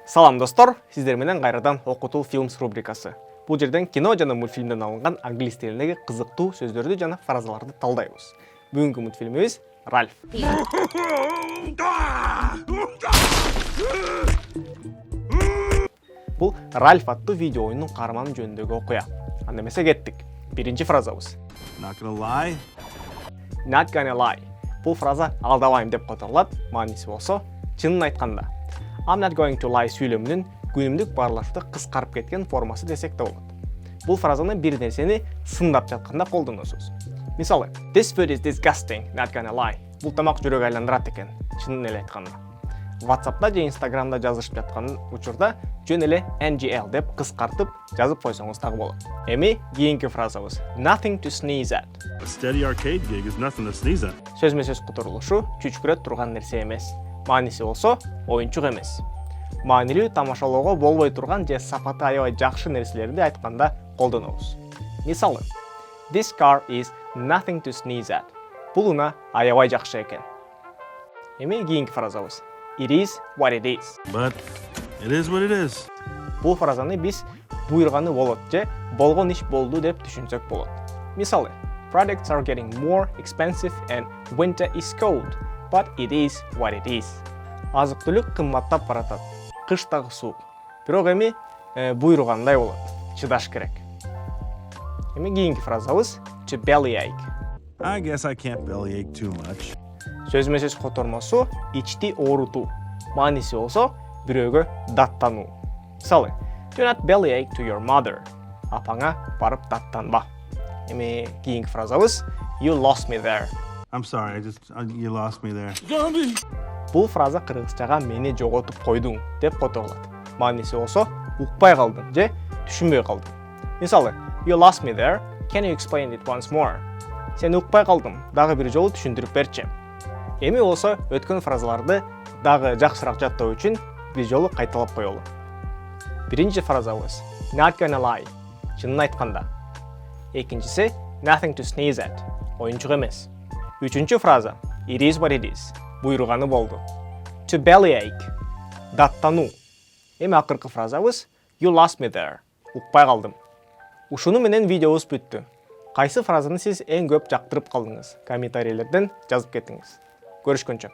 Салам достор, сиздер менен кайрадан Okutool Films рубрикасы. Бул жерден кино жана мультфильмден алынган англис тилиндеги кызыктуу сөздөрдү жана фразаларды талдайбыз. Бүгүнкү мультфильмибиз Ральф. Бул Ральф аттуу видео оюнунун каарманы жөнүндөгү окуя. Анда эмесе кеттик. Биринчи фразабыз. Not gonna lie. Not gonna lie. Бул фраза алдабайм деп которулат. Мааниси болсо, чынын айтканда. I'm not going to lie сүйлөмүнүн күнүмдүк баарлашууда кыскарып кеткен формасы десек да болот. Бул фразаны бир нерсени сындап жатканда колдоносуз. Мисалы, this food is disgusting, not gonna lie. Бул тамак жүрөк айландырат экен, чынын эле айтканда. WhatsApp'та же Instagram'да жазышып жаткан учурда жөн эле NGL деп кыскартып жазып койсоңуз дагы болот. Эми кийинки фразабыз nothing to sneeze at. A steady arcade gig is nothing to sneeze at. Сөзмө-сөз которулушу чүчкүрөт турган нерсе эмес. Мааниси болсо, оюнчук эмес. Маанилүү тамашалоого болбой турган же сапаты аябай жакшы нерселерди айтканда колдонобуз. Мисалы, this car is nothing to sneeze at. Бул унаа аябай жакшы экен. Эми кийинки фразабыз it is what it is. But it is what it is. Бул фразаны биз буйрганы болот же болгон иш болду деп түшүнсөк болот. Мисалы, products are getting more expensive and winter is cold, but it is what it is. Азык-түлүк кымбаттап баратат. Кыш дагы суук. Бирок эми буйругандай болот. Чыдаш керек. Эми кийинки фразабыз to bellyache. I guess I can't bellyache too much. Сөзмө-сөз котормосу ичти оорутуу. Мааниси болсо бирөөгө даттануу. Мисалы, do not bellyache to your mother. Апаңа барып даттанба. Эми кийинки фразабыз you lost me there. I'm sorry, you lost me there. Бул фраза кыргызчага мени жоготуп койдуң деп которулат. Мааниси болсо укпай калдым же түшүнбөй калдым. Мисалы, you lost me there. Can you explain it once more? Сени укпай калдым, дагы бир жолу түшүндүрүп берчи. Эми болсо өткөн фразаларды дагы жакшыраак жаттоо үчүн бир жолу кайталап коелу. Биринчи фразабыз not gonna lie. Чынын айтканда. Экинчиси nothing to sneeze at. Оюнчук эмес. Үчүнчү фраза it is what it is. Буйруганы болду. To bellyache. Даттануу. Эми акыркы фразабыз you lost me there. Укпай калдым. Ушуну менен видеобуз бүттү. Кайсы фразаны сиз эң көп жактырып калдыңыз? Комментарийлерден жазып кетиңиз. Көрүшкөнчө.